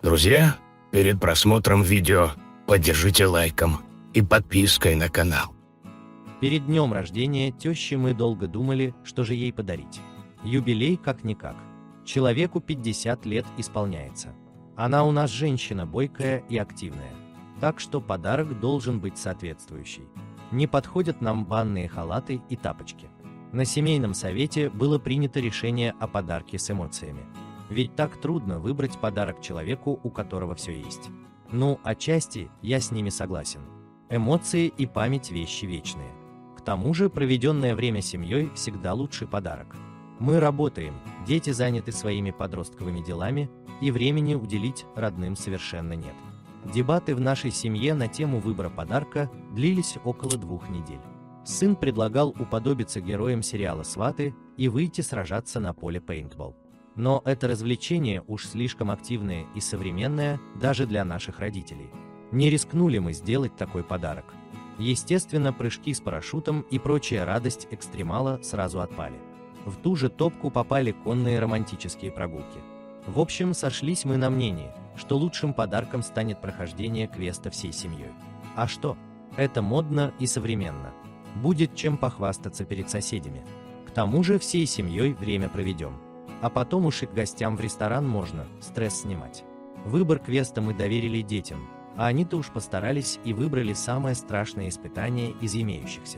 Друзья, перед просмотром видео поддержите лайком и подпиской на канал. Перед днем рождения тещи мы долго думали, что же ей подарить. Юбилей как-никак. Человеку 50 лет исполняется. Она у нас женщина бойкая и активная. Так что подарок должен быть соответствующий. Не подходят нам банные халаты и тапочки. На семейном совете было принято решение о подарке с эмоциями. Ведь так трудно выбрать подарок человеку, у которого все есть. Ну, отчасти я с ними согласен. Эмоции и память – вещи вечные. К тому же проведенное время семьей всегда лучший подарок. Мы работаем, дети заняты своими подростковыми делами, и времени уделить родным совершенно нет. Дебаты в нашей семье на тему выбора подарка длились около 2 недель. Сын предлагал уподобиться героям сериала «Сваты» и выйти сражаться на поле пейнтбол. Но это развлечение уж слишком активное и современное даже для наших родителей. Не рискнули мы сделать такой подарок. Естественно, прыжки с парашютом и прочая радость экстремала сразу отпали. В ту же топку попали конные романтические прогулки. В общем, сошлись мы на мнении, что лучшим подарком станет прохождение квеста всей семьей. А что? Это модно и современно. Будет чем похвастаться перед соседями. К тому же всей семьей время проведем. А потом уж и к гостям в ресторан можно стресс снимать. Выбор квеста мы доверили детям, а они-то уж постарались и выбрали самое страшное испытание из имеющихся.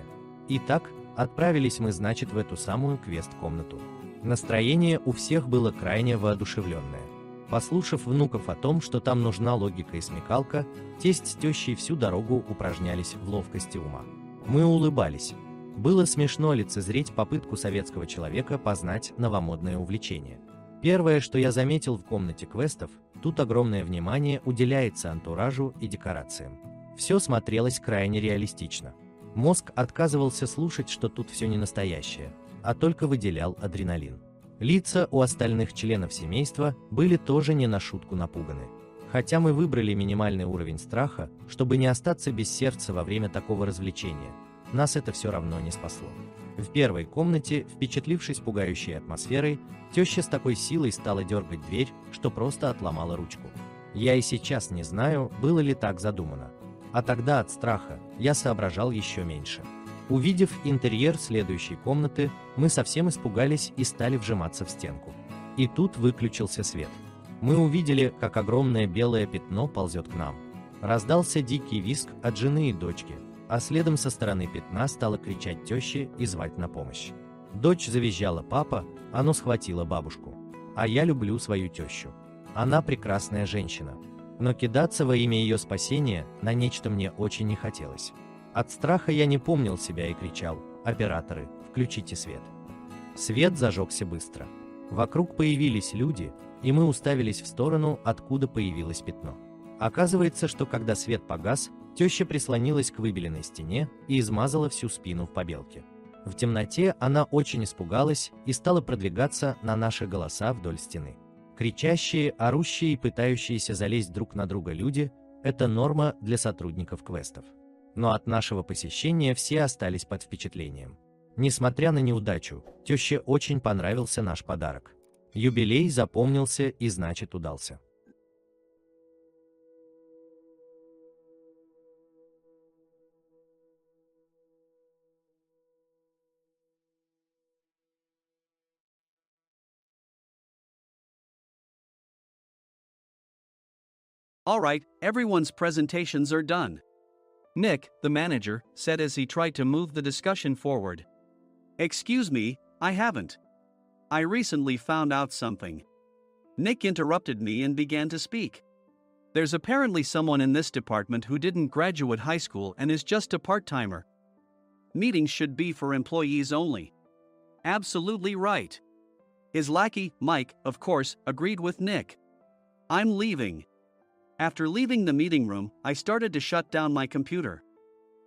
Итак, отправились мы, значит, в эту самую квест-комнату. Настроение у всех было крайне воодушевленное. Послушав внуков о том, что там нужна логика и смекалка, тесть с тещей всю дорогу упражнялись в ловкости ума. Мы улыбались. Было смешно лицезреть попытку советского человека познать новомодное увлечение. Первое, что я заметил в комнате квестов, тут огромное внимание уделяется антуражу и декорациям. Все смотрелось крайне реалистично. Мозг отказывался слушать, что тут все не настоящее, а только выделял адреналин. Лица у остальных членов семейства были тоже не на шутку напуганы. Хотя мы выбрали минимальный уровень страха, чтобы не остаться без сердца во время такого развлечения, нас это все равно не спасло. В первой комнате, впечатлившись пугающей атмосферой, теща с такой силой стала дергать дверь, что просто отломала ручку. Я и сейчас не знаю, было ли так задумано. А тогда от страха я соображал еще меньше. Увидев интерьер следующей комнаты, мы совсем испугались и стали вжиматься в стенку. И тут выключился свет. Мы увидели, как огромное белое пятно ползет к нам. Раздался дикий визг от жены и дочки, а следом со стороны пятна стала кричать теща и звать на помощь. Дочь завизжала «папа», оно схватило бабушку. А я люблю свою тещу. Она прекрасная женщина. Но кидаться во имя ее спасения на нечто мне очень не хотелось. От страха я не помнил себя и кричал: «Операторы, включите свет». Свет зажегся быстро. Вокруг появились люди, и мы уставились в сторону, откуда появилось пятно. Оказывается, что когда свет погас, теща прислонилась к выбеленной стене и измазала всю спину в побелке. В темноте она очень испугалась и стала продвигаться на наши голоса вдоль стены. Кричащие, орущие и пытающиеся залезть друг на друга люди – это норма для сотрудников квестов. Но от нашего посещения все остались под впечатлением. Несмотря на неудачу, теще очень понравился наш подарок. Юбилей запомнился и, значит, удался. All right, everyone's presentations are done. Nick, the manager, said as he tried to move the discussion forward. Excuse me, I haven't. I recently found out something. Nick interrupted me and began to speak. There's apparently someone in this department who didn't graduate high school and is just a part-timer. Meetings should be for employees only. Absolutely right. His lackey, Mike, of course, agreed with Nick. I'm leaving. After leaving the meeting room, I started to shut down my computer.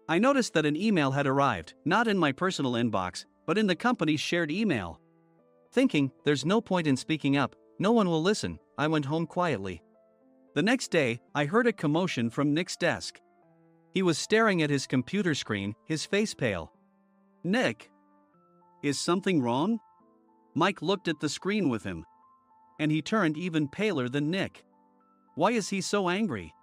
I noticed that an email had arrived, not in my personal inbox, but in the company's shared email. Thinking, there's no point in speaking up, no one will listen, I went home quietly. The next day, I heard a commotion from Nick's desk. He was staring at his computer screen, his face pale. Nick? Is something wrong? Mike looked at the screen with him. And he turned even paler than Nick. Why is he so angry?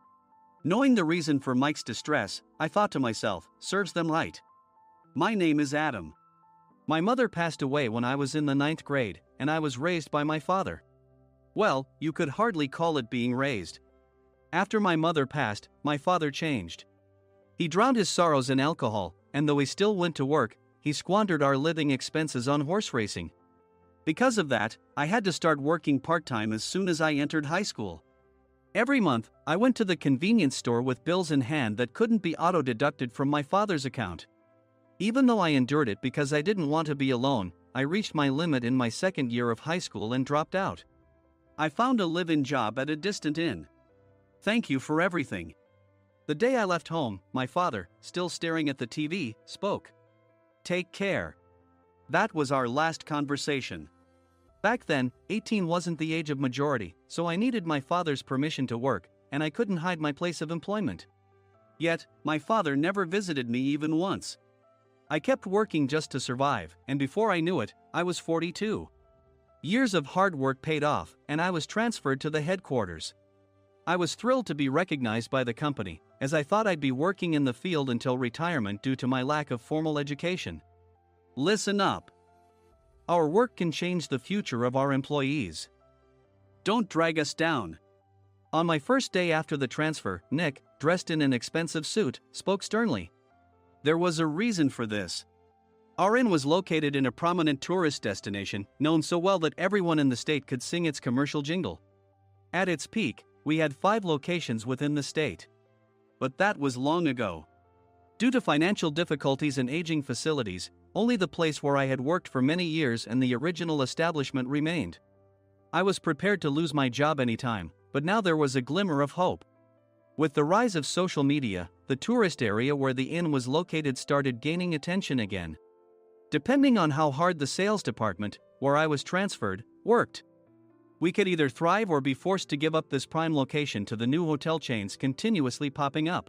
Knowing the reason for Mike's distress, I thought to myself, serves them right. My name is Adam. My mother passed away when I was in the 9th grade, and I was raised by my father. Well, you could hardly call it being raised. After my mother passed, my father changed. He drowned his sorrows in alcohol, and though he still went to work, he squandered our living expenses on horse racing. Because of that, I had to start working part-time as soon as I entered high school. Every month, I went to the convenience store with bills in hand that couldn't be auto-deducted from my father's account. Even though I endured it because I didn't want to be alone, I reached my limit in my 2nd year of high school and dropped out. I found a live-in job at a distant inn. Thank you for everything. The day I left home, my father, still staring at the TV, spoke. Take care. That was our last conversation. Back then, 18 wasn't the age of majority, so I needed my father's permission to work, and I couldn't hide my place of employment. Yet, my father never visited me even once. I kept working just to survive, and before I knew it, I was 42. Years of hard work paid off, and I was transferred to the headquarters. I was thrilled to be recognized by the company, as I thought I'd be working in the field until retirement due to my lack of formal education. Listen up. Our work can change the future of our employees. Don't drag us down. On my first day after the transfer, Nick, dressed in an expensive suit, spoke sternly. There was a reason for this. Our inn was located in a prominent tourist destination, known so well that everyone in the state could sing its commercial jingle. At its peak, we had 5 locations within the state. But that was long ago. Due to financial difficulties and aging facilities, only the place where I had worked for many years and the original establishment remained. I was prepared to lose my job anytime, but now there was a glimmer of hope. With the rise of social media, the tourist area where the inn was located started gaining attention again. Depending on how hard the sales department, where I was transferred, worked, we could either thrive or be forced to give up this prime location to the new hotel chains continuously popping up.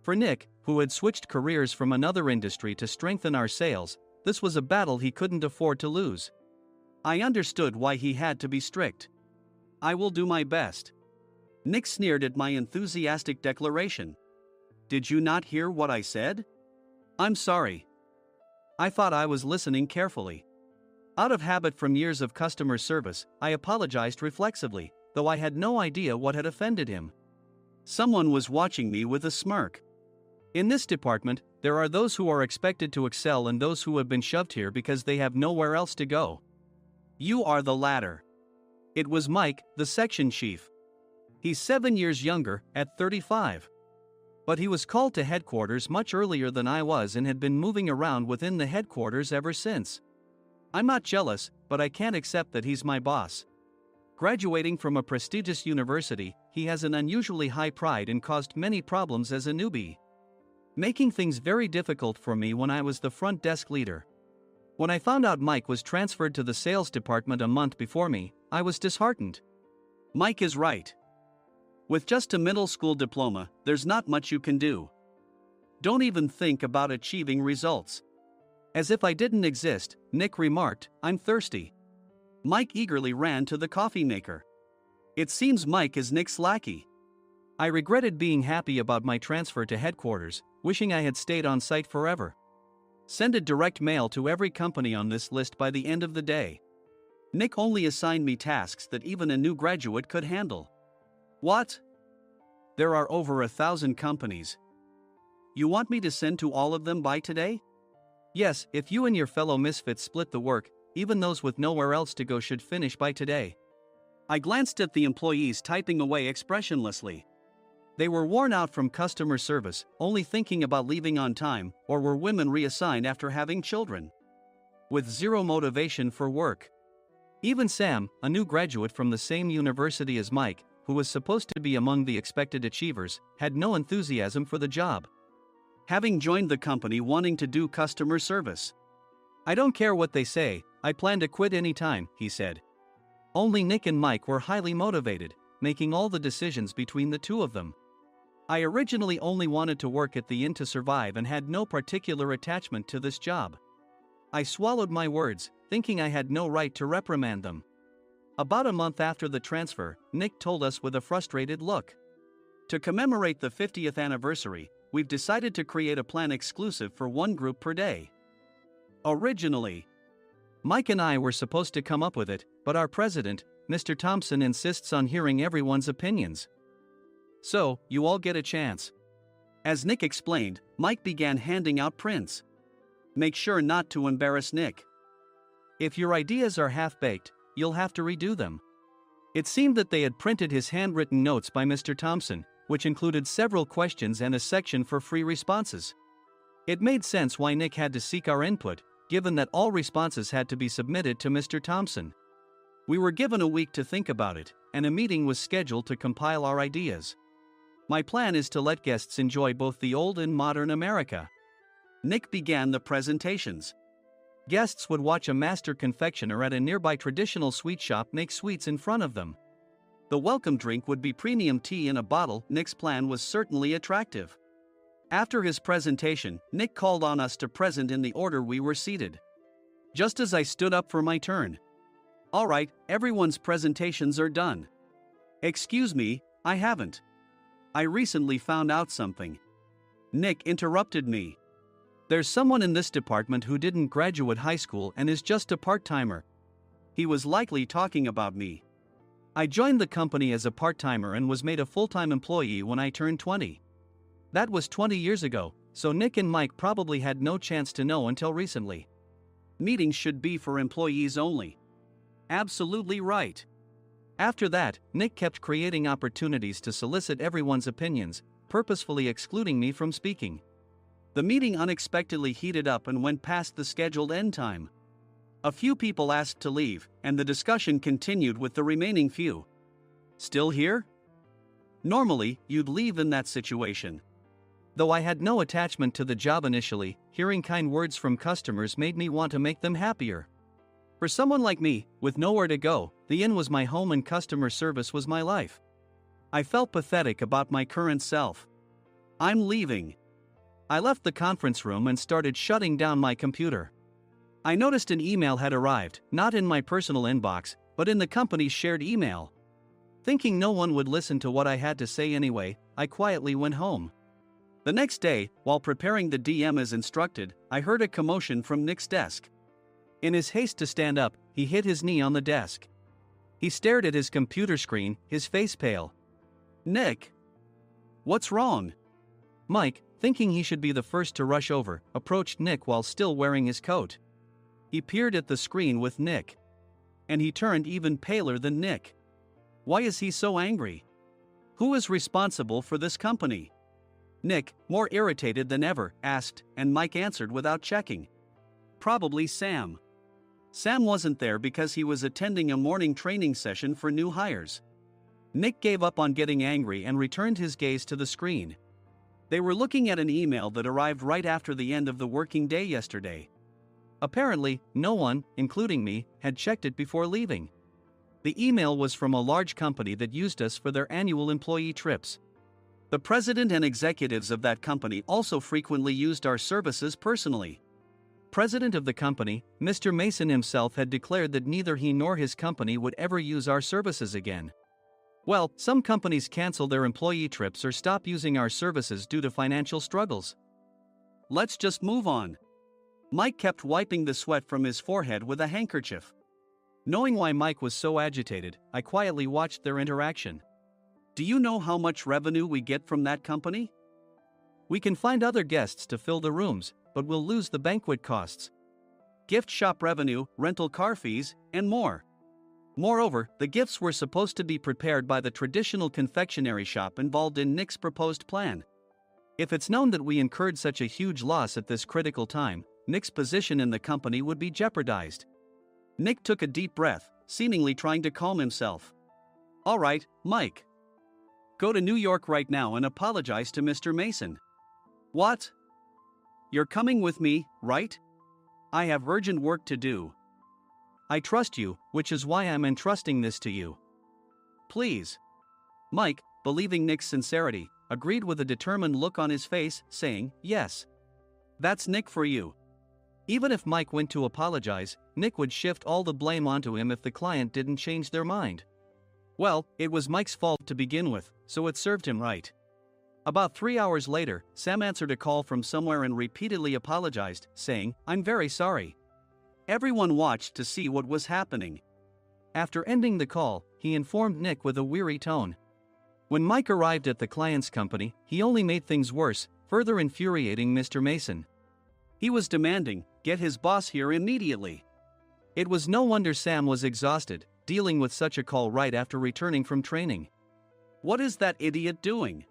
For Nick, who had switched careers from another industry to strengthen our sales, this was a battle he couldn't afford to lose. I understood why he had to be strict. I will do my best. Nick sneered at my enthusiastic declaration. Did you not hear what I said? I'm sorry. I thought I was listening carefully. Out of habit from years of customer service, I apologized reflexively, though I had no idea what had offended him. Someone was watching me with a smirk. In this department, there are those who are expected to excel and those who have been shoved here because they have nowhere else to go. You are the latter. It was Mike, the section chief. He's 7 years younger, at 35. But he was called to headquarters much earlier than I was and had been moving around within the headquarters ever since. I'm not jealous, but I can't accept that he's my boss. Graduating from a prestigious university, he has an unusually high pride and caused many problems as a newbie, making things very difficult for me when I was the front desk leader. When I found out Mike was transferred to the sales department a month before me, I was disheartened. Mike is right. With just a middle school diploma, there's not much you can do. Don't even think about achieving results. As if I didn't exist, Nick remarked, I'm thirsty. Mike eagerly ran to the coffee maker. It seems Mike is Nick's lackey. I regretted being happy about my transfer to headquarters, wishing I had stayed on site forever. Send a direct mail to every company on this list by the end of the day. Nick only assigned me tasks that even a new graduate could handle. What? There are over 1,000 companies. You want me to send to all of them by today? Yes, if you and your fellow misfits split the work, even those with nowhere else to go should finish by today. I glanced at the employees typing away expressionlessly. They were worn out from customer service, only thinking about leaving on time, or were women reassigned after having children, with zero motivation for work. Even Sam, a new graduate from the same university as Mike, who was supposed to be among the expected achievers, had no enthusiasm for the job, having joined the company wanting to do customer service. I don't care what they say, I plan to quit anytime, he said. Only Nick and Mike were highly motivated, making all the decisions between the two of them. I originally only wanted to work at the inn to survive and had no particular attachment to this job. I swallowed my words, thinking I had no right to reprimand them. About a month after the transfer, Nick told us with a frustrated look. To commemorate the 50th anniversary, we've decided to create a plan exclusive for one group per day. Originally, Mike and I were supposed to come up with it, but our president, Mr. Thompson, insists on hearing everyone's opinions. So, you all get a chance. As Nick explained, Mike began handing out prints. Make sure not to embarrass Nick. If your ideas are half-baked, you'll have to redo them. It seemed that they had printed his handwritten notes by Mr. Thompson, which included several questions and a section for free responses. It made sense why Nick had to seek our input, given that all responses had to be submitted to Mr. Thompson. We were given a week to think about it, and a meeting was scheduled to compile our ideas. My plan is to let guests enjoy both the old and modern America. Nick began the presentations. Guests would watch a master confectioner at a nearby traditional sweet shop make sweets in front of them. The welcome drink would be premium tea in a bottle. Nick's plan was certainly attractive. After his presentation, Nick called on us to present in the order we were seated. Just as I stood up for my turn. All right, everyone's presentations are done. Excuse me, I haven't. I recently found out something. Nick interrupted me. There's someone in this department who didn't graduate high school and is just a part-timer. He was likely talking about me. I joined the company as a part-timer and was made a full-time employee when I turned 20. That was 20 years ago, so Nick and Mike probably had no chance to know until recently. Meetings should be for employees only. Absolutely right. After that, Nick kept creating opportunities to solicit everyone's opinions, purposefully excluding me from speaking. The meeting unexpectedly heated up and went past the scheduled end time. A few people asked to leave, and the discussion continued with the remaining few. Still here? Normally, you'd leave in that situation. Though I had no attachment to the job initially, hearing kind words from customers made me want to make them happier. For someone like me, with nowhere to go, the inn was my home and customer service was my life. I felt pathetic about my current self. I'm leaving. I left the conference room and started shutting down my computer. I noticed an email had arrived, not in my personal inbox, but in the company's shared email. Thinking no one would listen to what I had to say anyway, I quietly went home. The next day, while preparing the DM as instructed, I heard a commotion from Nick's desk. In his haste to stand up, he hit his knee on the desk. He stared at his computer screen, his face pale. Nick! What's wrong? Mike, thinking he should be the first to rush over, approached Nick while still wearing his coat. He peered at the screen with Nick. And he turned even paler than Nick. Why is he so angry? Who is responsible for this company? Nick, more irritated than ever, asked, and Mike answered without checking. Probably Sam. Sam wasn't there because he was attending a morning training session for new hires. Nick gave up on getting angry and returned his gaze to the screen. They were looking at an email that arrived right after the end of the working day yesterday. Apparently, no one, including me, had checked it before leaving. The email was from a large company that used us for their annual employee trips. The president and executives of that company also frequently used our services personally. President of the company, Mr. Mason himself, had declared that neither he nor his company would ever use our services again. Well, some companies cancel their employee trips or stop using our services due to financial struggles. Let's just move on. Mike kept wiping the sweat from his forehead with a handkerchief. Knowing why Mike was so agitated, I quietly watched their interaction. Do you know how much revenue we get from that company? We can find other guests to fill the rooms, but we'll lose the banquet costs, gift shop revenue, rental car fees, and more. Moreover, the gifts were supposed to be prepared by the traditional confectionery shop involved in Nick's proposed plan. If it's known that we incurred such a huge loss at this critical time, Nick's position in the company would be jeopardized. Nick took a deep breath, seemingly trying to calm himself. All right, Mike. Go to New York right now and apologize to Mr. Mason. What? You're coming with me, right? I have urgent work to do. I trust you, which is why I'm entrusting this to you. Please. Mike, believing Nick's sincerity, agreed with a determined look on his face, saying, yes. That's Nick for you. Even if Mike went to apologize, Nick would shift all the blame onto him if the client didn't change their mind. Well, it was Mike's fault to begin with, so it served him right. About 3 hours later, Sam answered a call from somewhere and repeatedly apologized, saying, "I'm very sorry." Everyone watched to see what was happening. After ending the call, he informed Nick with a weary tone. When Mike arrived at the client's company, he only made things worse, further infuriating Mr. Mason. He was demanding, "Get his boss here immediately." It was no wonder Sam was exhausted, dealing with such a call right after returning from training. "What is that idiot doing?"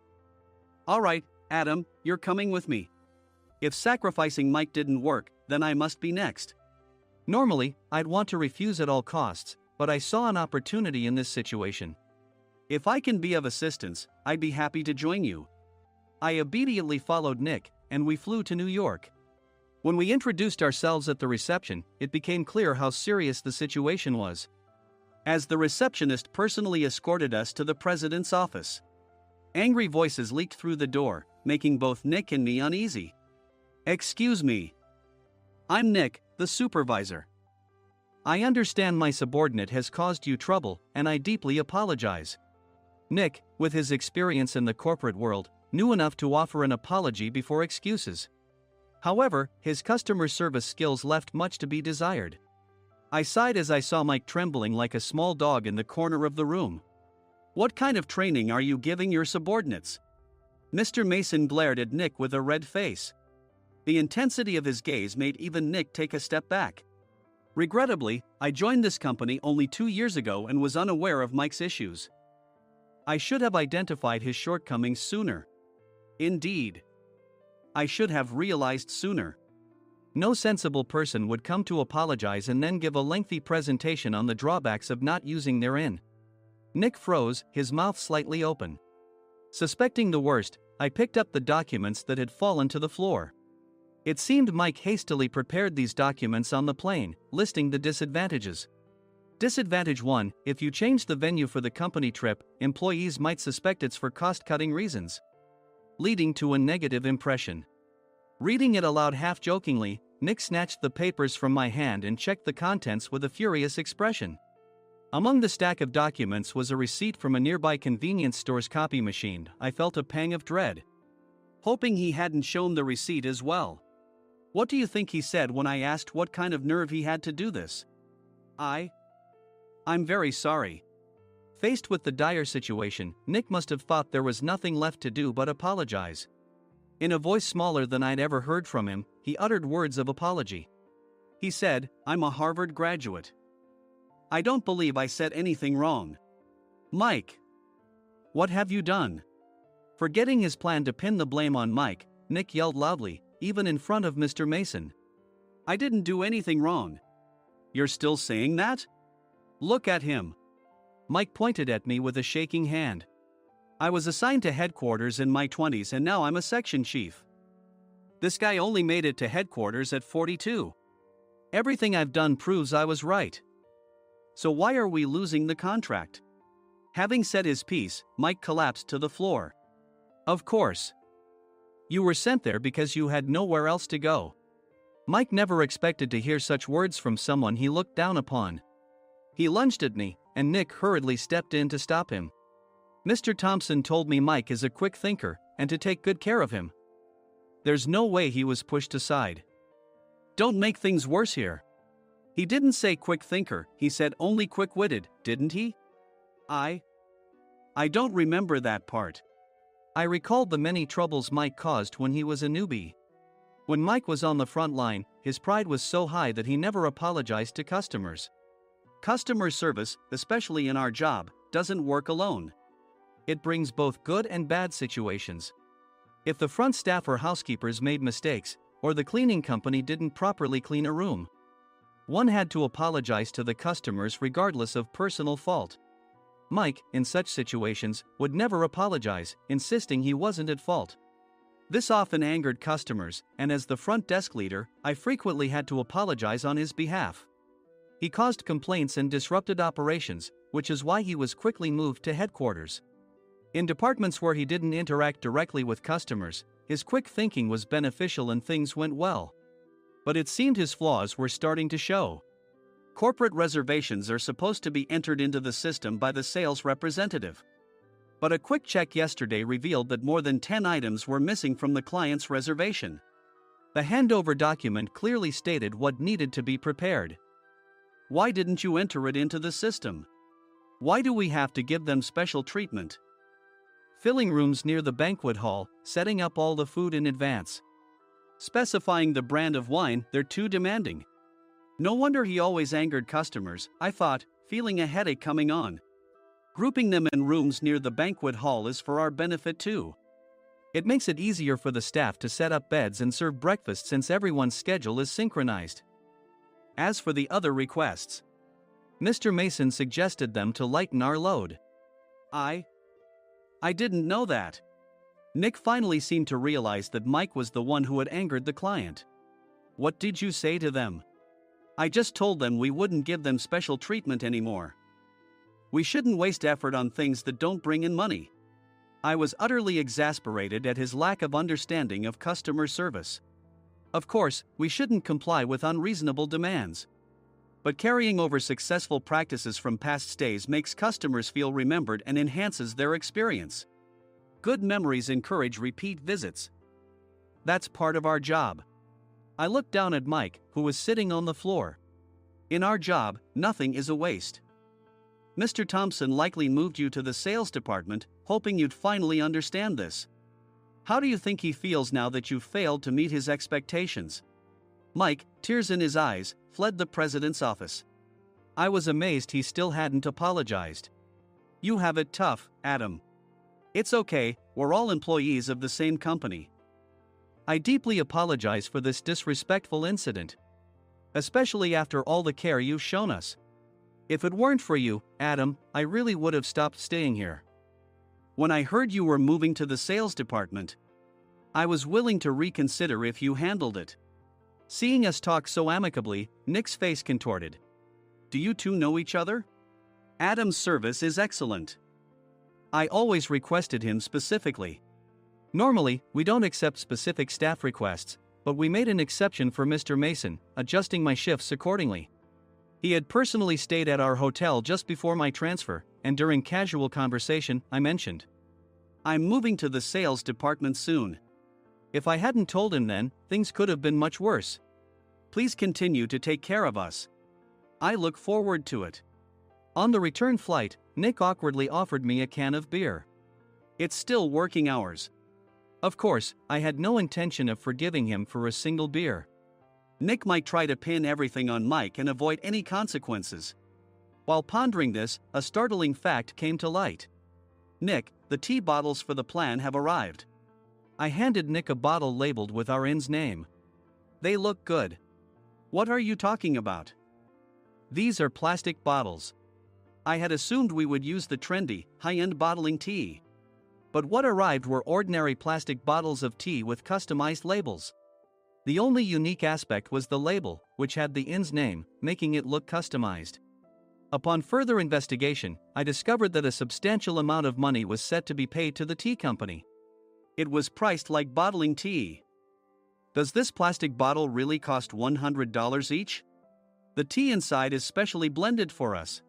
"Alright, Adam, you're coming with me. If sacrificing Mike didn't work, then I must be next." Normally, I'd want to refuse at all costs, but I saw an opportunity in this situation. "If I can be of assistance, I'd be happy to join you." I obediently followed Nick, and we flew to New York. When we introduced ourselves at the reception, it became clear how serious the situation was, as the receptionist personally escorted us to the president's office. Angry voices leaked through the door, making both Nick and me uneasy. "Excuse me. I'm Nick, the supervisor. I understand my subordinate has caused you trouble, and I deeply apologize." Nick, with his experience in the corporate world, knew enough to offer an apology before excuses. However, his customer service skills left much to be desired. I sighed as I saw Mike trembling like a small dog in the corner of the room. "What kind of training are you giving your subordinates?" Mr. Mason glared at Nick with a red face. The intensity of his gaze made even Nick take a step back. Regrettably, I joined this company only 2 years ago and was unaware of Mike's issues. I should have identified his shortcomings sooner. Indeed, I should have realized sooner. No sensible person would come to apologize and then give a lengthy presentation on the drawbacks of not using their in. Nick froze, his mouth slightly open. Suspecting the worst, I picked up the documents that had fallen to the floor. It seemed Mike hastily prepared these documents on the plane, listing the disadvantages. Disadvantage 1: if you change the venue for the company trip, employees might suspect it's for cost-cutting reasons, leading to a negative impression. Reading it aloud half-jokingly, Nick snatched the papers from my hand and checked the contents with a furious expression. Among the stack of documents was a receipt from a nearby convenience store's copy machine. I felt a pang of dread, hoping he hadn't shown the receipt as well. What do you think he said when I asked what kind of nerve he had to do this? I'm very sorry." Faced with the dire situation, Nick must have thought there was nothing left to do but apologize. In a voice smaller than I'd ever heard from him, he uttered words of apology. He said, "I'm a Harvard graduate. I don't believe I said anything wrong." "Mike, what have you done?" Forgetting his plan to pin the blame on Mike, Nick yelled loudly, even in front of Mr. Mason. "I didn't do anything wrong." "You're still saying that? Look at him." Mike pointed at me with a shaking hand. "I was assigned to headquarters in my 20s and now I'm a section chief. This guy only made it to headquarters at 42. Everything I've done proves I was right. So why are we losing the contract?" Having said his piece, Mike collapsed to the floor. "Of course. You were sent there because you had nowhere else to go." Mike never expected to hear such words from someone he looked down upon. He lunged at me, and Nick hurriedly stepped in to stop him. "Mr. Thompson told me Mike is a quick thinker, and to take good care of him." There's no way he was pushed aside. "Don't make things worse here." "He didn't say quick thinker, he said only quick-witted, didn't he?" I don't remember that part." I recalled the many troubles Mike caused when he was a newbie. When Mike was on the front line, his pride was so high that he never apologized to customers. Customer service, especially in our job, doesn't work alone. It brings both good and bad situations. If the front staff or housekeepers made mistakes, or the cleaning company didn't properly clean a room, one had to apologize to the customers regardless of personal fault. Mike, in such situations, would never apologize, insisting he wasn't at fault. This often angered customers, and as the front desk leader, I frequently had to apologize on his behalf. He caused complaints and disrupted operations, which is why he was quickly moved to headquarters. In departments where he didn't interact directly with customers, his quick thinking was beneficial and things went well. But it seemed his flaws were starting to show. Corporate reservations are supposed to be entered into the system by the sales representative. But a quick check yesterday revealed that more than 10 items were missing from the client's reservation. The handover document clearly stated what needed to be prepared. Why didn't you enter it into the system? Why do we have to give them special treatment? Filling rooms near the banquet hall, setting up all the food in advance. Specifying the brand of wine, they're too demanding. No wonder he always angered customers, I thought, feeling a headache coming on. Grouping them in rooms near the banquet hall is for our benefit too. It makes it easier for the staff to set up beds and serve breakfast since everyone's schedule is synchronized. As for the other requests, Mr. Mason suggested them to lighten our load. I didn't know that. Nick finally seemed to realize that Mike was the one who had angered the client. What did you say to them? I just told them we wouldn't give them special treatment anymore. We shouldn't waste effort on things that don't bring in money. I was utterly exasperated at his lack of understanding of customer service. Of course, we shouldn't comply with unreasonable demands. But carrying over successful practices from past stays makes customers feel remembered and enhances their experience. Good memories encourage repeat visits. That's part of our job. I looked down at Mike, who was sitting on the floor. In our job, nothing is a waste. Mr. Thompson likely moved you to the sales department, hoping you'd finally understand this. How do you think he feels now that you've failed to meet his expectations? Mike, tears in his eyes, fled the president's office. I was amazed he still hadn't apologized. You have it tough, Adam. It's okay, we're all employees of the same company. I deeply apologize for this disrespectful incident. Especially after all the care you've shown us. If it weren't for you, Adam, I really would have stopped staying here. When I heard you were moving to the sales department, I was willing to reconsider if you handled it. Seeing us talk so amicably, Nick's face contorted. Do you two know each other? Adam's service is excellent. I always requested him specifically. Normally, we don't accept specific staff requests, but we made an exception for Mr. Mason, adjusting my shifts accordingly. He had personally stayed at our hotel just before my transfer, and during casual conversation, I mentioned, I'm moving to the sales department soon. If I hadn't told him then, things could have been much worse. Please continue to take care of us. I look forward to it. On the return flight, Nick awkwardly offered me a can of beer. It's still working hours. Of course, I had no intention of forgiving him for a single beer. Nick might try to pin everything on Mike and avoid any consequences. While pondering this, a startling fact came to light. Nick, the tea bottles for the plan have arrived. I handed Nick a bottle labeled with our inn's name. They look good. What are you talking about? These are plastic bottles. I had assumed we would use the trendy, high-end bottling tea. But what arrived were ordinary plastic bottles of tea with customized labels. The only unique aspect was the label, which had the inn's name, making it look customized. Upon further investigation, I discovered that a substantial amount of money was set to be paid to the tea company. It was priced like bottling tea. Does this plastic bottle really cost $100 each? The tea inside is specially blended for us.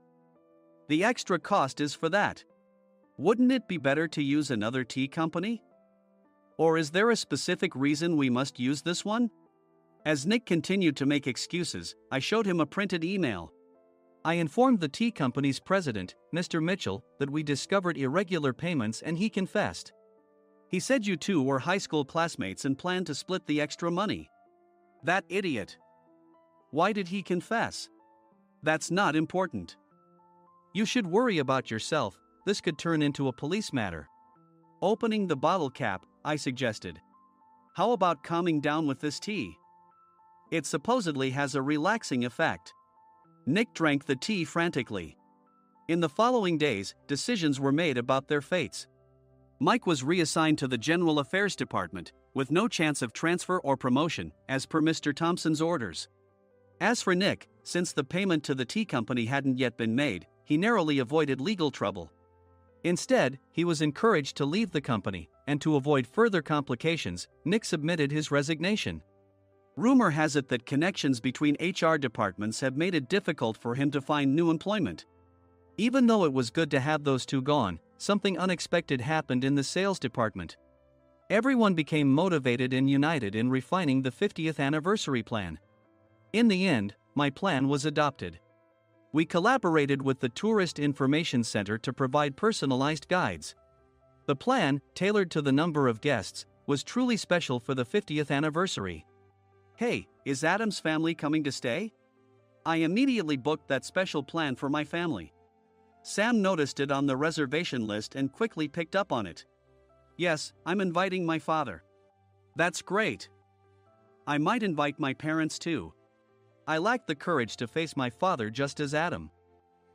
The extra cost is for that. Wouldn't it be better to use another tea company? Or is there a specific reason we must use this one? As Nick continued to make excuses, I showed him a printed email. I informed the tea company's president, Mr. Mitchell, that we discovered irregular payments and he confessed. He said you two were high school classmates and planned to split the extra money. That idiot. Why did he confess? That's not important. You should worry about yourself, this could turn into a police matter. Opening the bottle cap, I suggested. How about calming down with this tea? It supposedly has a relaxing effect. Nick drank the tea frantically. In the following days, decisions were made about their fates. Mike was reassigned to the General Affairs Department, with no chance of transfer or promotion, as per Mr. Thompson's orders. As for Nick, since the payment to the tea company hadn't yet been made, he narrowly avoided legal trouble. Instead, he was encouraged to leave the company, and to avoid further complications, Nick submitted his resignation. Rumor has it that connections between HR departments have made it difficult for him to find new employment. Even though it was good to have those two gone, something unexpected happened in the sales department. Everyone became motivated and united in refining the 50th anniversary plan. In the end, my plan was adopted. We collaborated with the Tourist Information Center to provide personalized guides. The plan, tailored to the number of guests, was truly special for the 50th anniversary. Hey, is Adam's family coming to stay? I immediately booked that special plan for my family. Sam noticed it on the reservation list and quickly picked up on it. Yes, I'm inviting my father. That's great. I might invite my parents too. I lacked the courage to face my father just as Adam.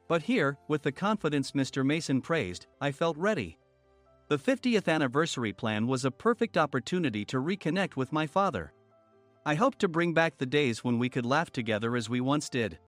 But here, with the confidence Mr. Mason praised, I felt ready. The 50th anniversary plan was a perfect opportunity to reconnect with my father. I hoped to bring back the days when we could laugh together as we once did.